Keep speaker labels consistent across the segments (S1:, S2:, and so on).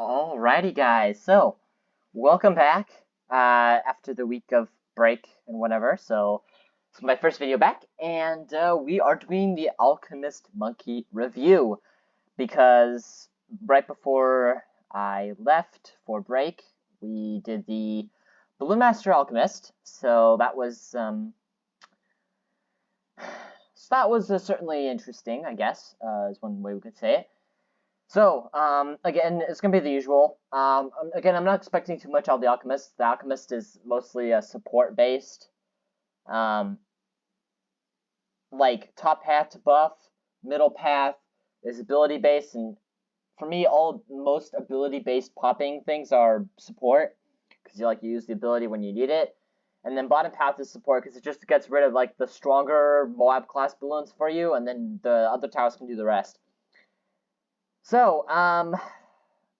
S1: Alrighty, guys. So, welcome back after the week of break and whatever. So, it's my first video back, and we are doing the Alchemist Monkey review because right before I left for break, we did the Balloon Master Alchemist. So that was certainly interesting, I guess, is one way we could say it. So, again, it's going to be the usual. Again, I'm not expecting too much out of the Alchemist. The Alchemist is mostly a support-based, um, like, top path to buff, middle path is ability-based, and for me, most ability-based popping things are support, because you use the ability when you need it. And then bottom path is support, because it just gets rid of, like, the stronger Moab-class balloons for you, and then the other towers can do the rest. So, I'm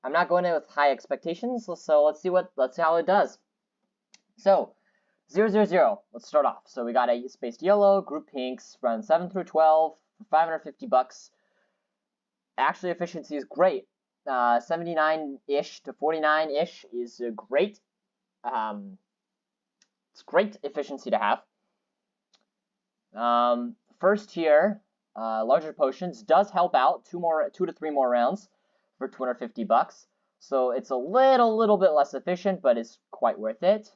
S1: not going in with high expectations, so let's see how it does. So, 000, let's start off. So we got a spaced yellow, group pinks, round 7 through 12, for 550 bucks. Actually, efficiency is great. 79-ish to 49-ish is great. It's great efficiency to have. First tier, larger potions does help out 2 to 3 more rounds for 250 bucks. So it's a little bit less efficient, but it's quite worth it.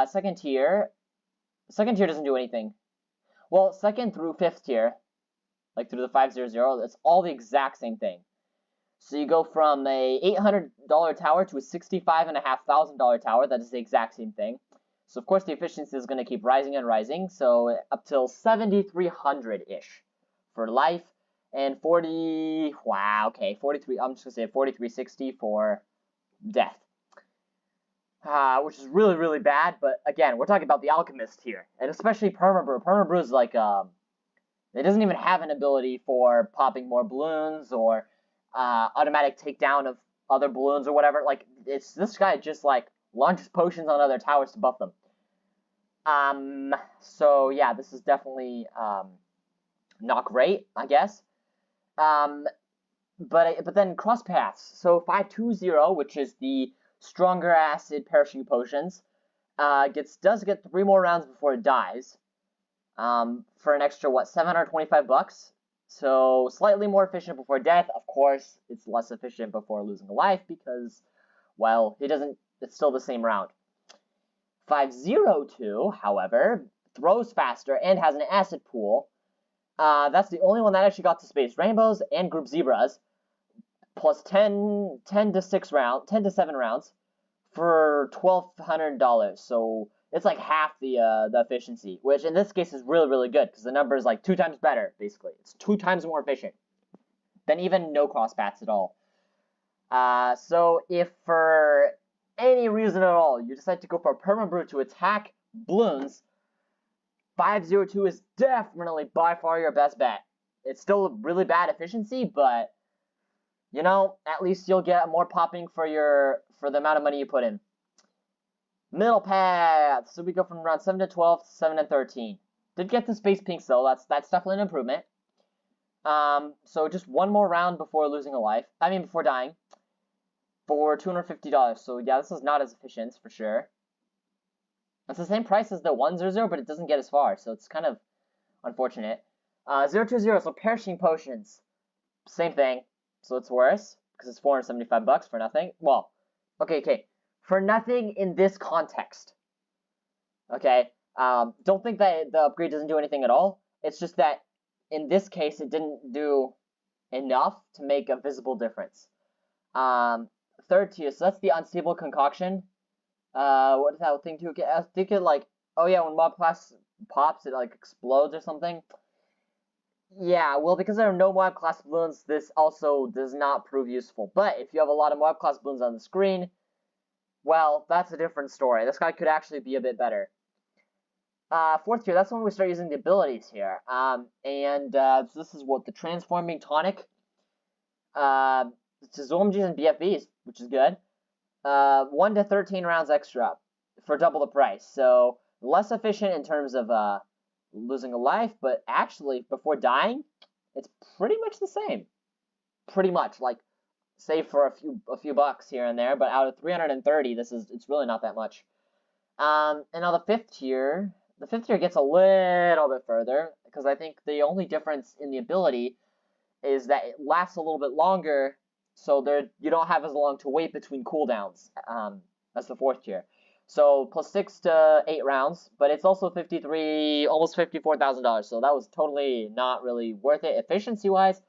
S1: Second tier doesn't do anything. Well, second through 5th tier, like through the 500, it's all the exact same thing. So you go from a $800 tower to a $65,500 tower. That is the exact same thing. So of course the efficiency is going to keep rising and rising. So up till 7,300-ish for life, and 43. I'm just gonna say 4,360 for death, which is really bad. But again, we're talking about the Alchemist here, and especially Permabrew. Permabrew is like it doesn't even have an ability for popping more balloons or automatic takedown of other balloons or whatever. Like this guy just like launches potions on other towers to buff them. So yeah, this is definitely not great, I guess. But then cross paths. So 520, which is the stronger acid perishing potions, does get 3 more rounds before it dies. For an extra 725 bucks. So slightly more efficient before death. Of course, it's less efficient before losing a life because, well, it's still the same round. 502, however, throws faster and has an acid pool. That's the only one that actually got to space rainbows and group zebras, plus 10 to 7 rounds for $1,200. So it's like half the efficiency, which in this case is really good because the number is like 2 times better. Basically, it's 2 times more efficient than even no cross paths at all. So if for any reason at all you decide to go for a Permabrew to attack balloons, 502 is definitely by far your best bet. It's still a really bad efficiency, but you know, at least you'll get more popping for the amount of money you put in. Middle path. So we go from round 7 to 12 to 7 and 13. Did get the space pinks though. That's definitely an improvement. So just 1 more round before losing a life. Before dying. For $250. So yeah, this is not as efficient for sure. It's the same price as the 100, but it doesn't get as far, so it's kind of unfortunate. 020, so perishing potions. Same thing, so it's worse, because it's 475 bucks for nothing. Well, okay. For nothing in this context. Okay? Don't think that the upgrade doesn't do anything at all. It's just that, in this case, it didn't do enough to make a visible difference. Third tier, so that's the unstable concoction. What is that thing to get? I think it like, oh yeah, when mob class pops, it like explodes or something. Yeah, well, because there are no mob class balloons, this also does not prove useful. But if you have a lot of mob class balloons on the screen, well, that's a different story. This guy could actually be a bit better. Fourth tier, that's when we start using the abilities here. This is what the transforming tonic. It's OMGs and BFBs, which is good. 1 to 13 rounds extra for double the price. So less efficient in terms of losing a life, but actually before dying, it's pretty much the same. Pretty much, like save for a few bucks here and there, but out of 330, it's really not that much. And now the fifth tier gets a little bit further, because I think the only difference in the ability is that it lasts a little bit longer, so you don't have as long to wait between cooldowns. That's the fourth tier. So plus 6 to 8 rounds, but it's also almost $54,000. So that was totally not really worth it efficiency wise.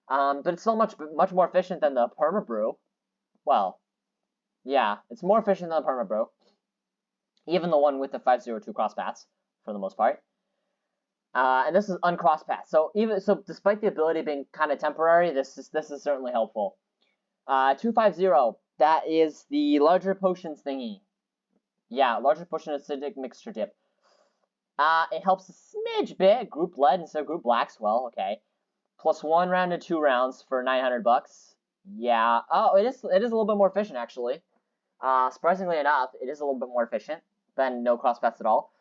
S1: But it's still much more efficient than the Permabrew. Well, yeah, it's more efficient than the Permabrew. Even the one with the 502 crosspaths, for the most part. And this is uncrossed path. So despite the ability being kind of temporary, this is certainly helpful. 250, that is the larger potions thingy. Yeah, larger potion acidic mixture dip. It helps a smidge bit. Group lead instead of group blacks. Well, okay. Plus 1 round to 2 rounds for 900 bucks. Yeah. Oh, it is a little bit more efficient actually. Surprisingly enough, it is a little bit more efficient than no crosspaths at all.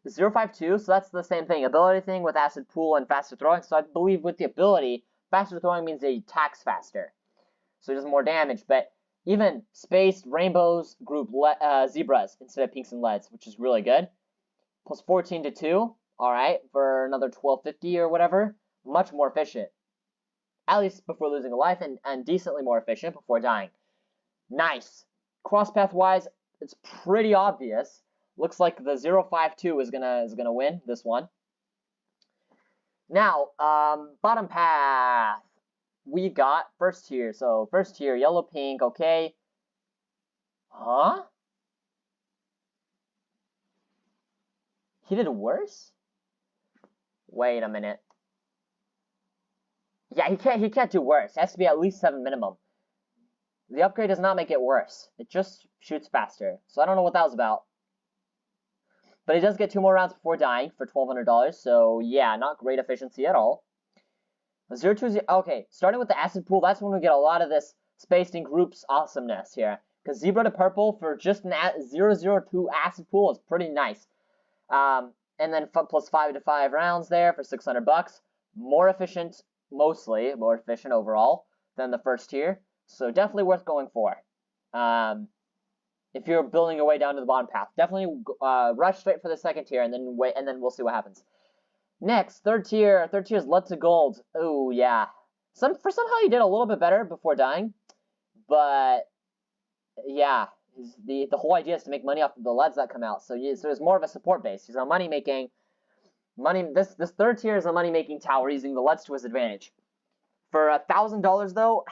S1: 052, so that's the same thing. Ability thing with acid pool and faster throwing. So I believe with the ability, faster throwing means it attacks faster. So it does more damage, but even spaced rainbows group zebras instead of pinks and leads, which is really good. Plus 14 to 2, alright, for another 1250 or whatever. Much more efficient. At least before losing a life, and decently more efficient before dying. Nice. Crosspath wise, it's pretty obvious. Looks like the 052 is gonna win this one. Now, bottom path. We got first tier. So first tier, yellow, pink, okay. Huh? He did worse? Wait a minute. Yeah, he can't do worse. It has to be at least 7 minimum. The upgrade does not make it worse. It just shoots faster. So I don't know what that was about. But he does get 2 more rounds before dying for $1,200. So yeah, not great efficiency at all. 020. Okay, starting with the acid pool, that's when we get a lot of this spaced in groups awesomeness here. Because zebra to purple for just an 002 acid pool is pretty nice. And then plus 5 to 5 rounds there for 600 bucks. More efficient, mostly more efficient overall than the first tier. So definitely worth going for. If you're building your way down to the bottom path, definitely rush straight for the second tier and then wait, and then we'll see what happens. Next, third tier. Third tier is lead to gold. Oh yeah. Somehow he did a little bit better before dying, but yeah, the whole idea is to make money off of the leads that come out. So there's more of a support base. He's a money. This third tier is a money making tower using the leads to his advantage. For $1,000 though,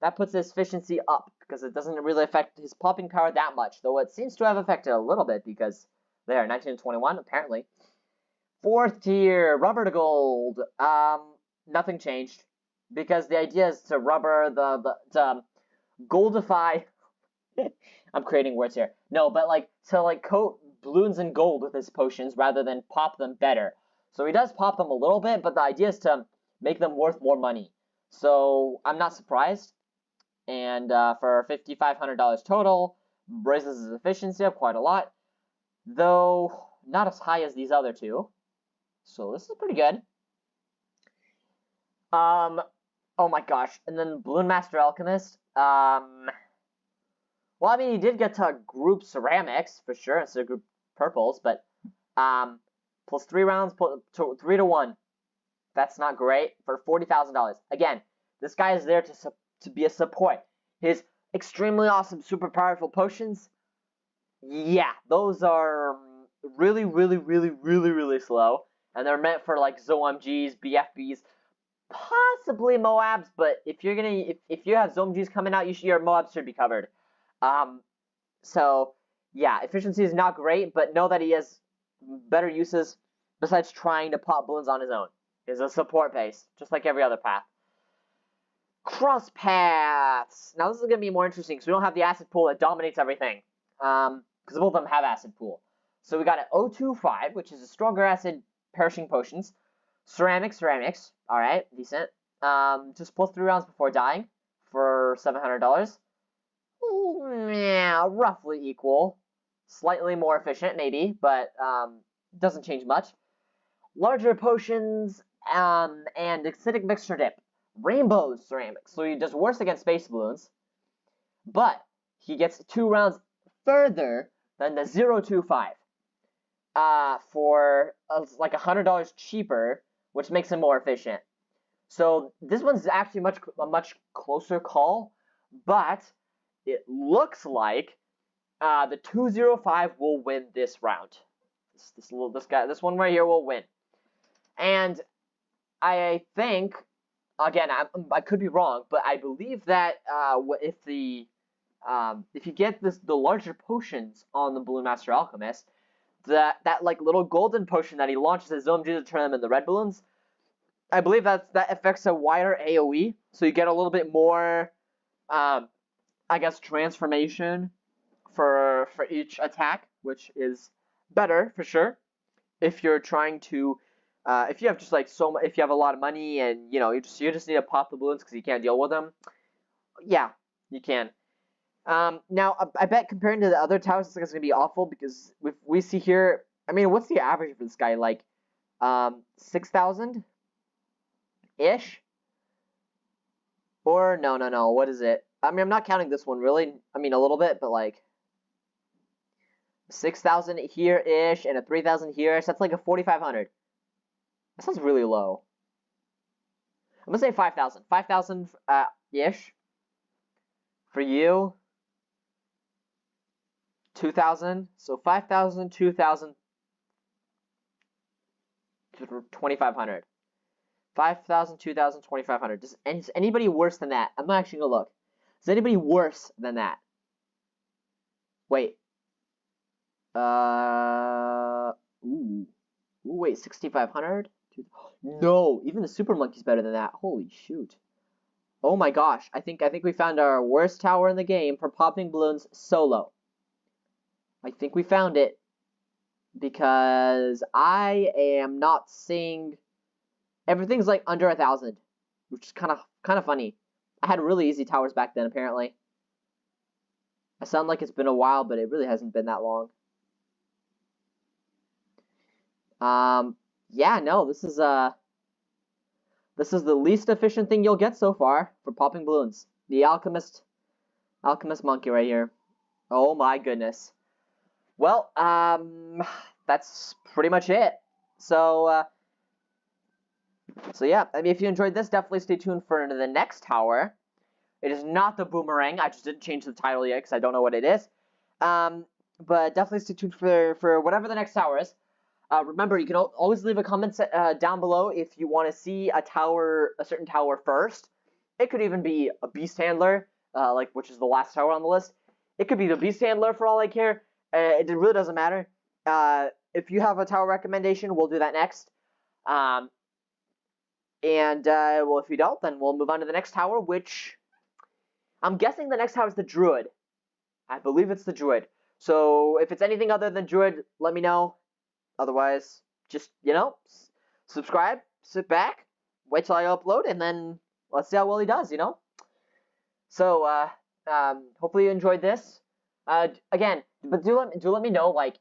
S1: that puts his efficiency up because it doesn't really affect his popping power that much. Though it seems to have affected a little bit because there, 1921 apparently. Fourth tier, rubber to gold. Nothing changed because the idea is to rubber to goldify. I'm creating words here. No, but to coat balloons in gold with his potions rather than pop them better. So he does pop them a little bit, but the idea is to make them worth more money. So I'm not surprised. And for $5,500 total, raises his efficiency up quite a lot, though not as high as these other two. So this is pretty good. Oh my gosh, and then Balloon Master Alchemist. Well, I mean, he did get to group ceramics for sure instead of group purples, but plus 3 rounds, 3 to 1. That's not great for $40,000. Again, this guy is there to be a support. His extremely awesome, super powerful potions, yeah, those are really, really, really, really, really slow. And they're meant for ZOMGs, BFBs, possibly Moabs, but if you have ZOMGs coming out, your Moabs should be covered. So yeah, efficiency is not great, but know that he has better uses besides trying to pop balloons on his own. Is a support base, just like every other path. Cross paths. Now this is gonna be more interesting because we don't have the acid pool that dominates everything. Because both of them have acid pool. So we got an 025, which is a stronger acid perishing potions. Ceramics. All right, decent. Just plus 3 rounds before dying for $700. Yeah, roughly equal. Slightly more efficient, maybe, but doesn't change much. Larger potions and acidic mixture dip. Rainbow Ceramics. So he does worse against Space Balloons, but he gets 2 rounds further than the 025 for like $100 cheaper, which makes him more efficient. So this one's actually a much closer call, but it looks like the 205 will win this round. This one right here will win, and I think, again, I could be wrong, but I believe that if you get the larger potions on the Balloon Master Alchemist, that like little golden potion that he launches as Zone to turn them into red balloons, I believe that affects a wider AOE, so you get a little bit more, I guess, transformation for each attack, which is better for sure. If you're trying to, if you have just like if you have a lot of money and you just need to pop the balloons because you can't deal with them, yeah, you can. Now I bet comparing to the other towers, it's gonna be awful because we see here. I mean, what's the average for this guy? Like, 6,000 ish. Or no. What is it? I mean, I'm not counting this one really. I mean, a little bit, but like 6,000 here ish and a 3,000 here. So that's like a 4,500. That sounds really low. I'm gonna say 5,000. 5,000 ish for you. 2,000. So 5,000, 2,000, 2,500. 5,000, 2,000, 2,500. Is anybody worse than that? I'm not actually gonna look. Is anybody worse than that? Wait. Wait, 6,500? No, even the Super Monkey's better than that. Holy shoot. Oh my gosh, I think we found our worst tower in the game for popping balloons solo. I think we found it because I am not seeing everything's like under 1,000, which is kind of funny. I had really easy towers back then apparently. I sound like it's been a while, but it really hasn't been that long. Yeah, no, this is the least efficient thing you'll get so far for popping balloons. The Alchemist monkey right here. Oh my goodness. Well, that's pretty much it. So yeah, I mean, if you enjoyed this, definitely stay tuned for the next tower. It is not the boomerang. I just didn't change the title yet because I don't know what it is. But definitely stay tuned for whatever the next tower is. Remember, you can always leave a comment down below if you want to see a certain tower first. It could even be a Beast Handler, which is the last tower on the list. It could be the Beast Handler for all I care. It really doesn't matter. If you have a tower recommendation, we'll do that next. Well, if you don't, then we'll move on to the next tower, which I'm guessing the next tower is the Druid. I believe it's the Druid. So if it's anything other than Druid, let me know. Otherwise, just, subscribe, sit back, wait till I upload, and then let's see how well he does, So, hopefully you enjoyed this. Again, but do let me know, like,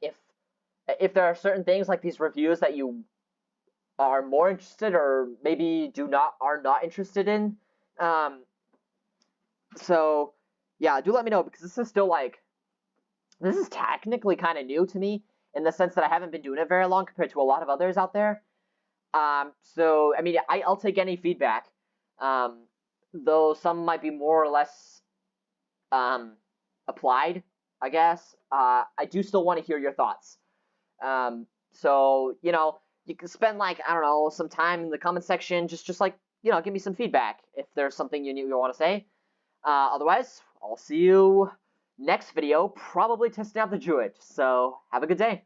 S1: if there are certain things like these reviews that you are more interested or maybe are not interested in. So, yeah, do let me know because this is still this is technically kind of new to me in the sense that I haven't been doing it very long compared to a lot of others out there. So, I mean, I'll take any feedback, though some might be more or less applied, I guess. I do still want to hear your thoughts. So, you can spend, I don't know, some time in the comment section, just give me some feedback if there's something you want to say. Otherwise, I'll see you next video, probably testing out the Druid. So, have a good day.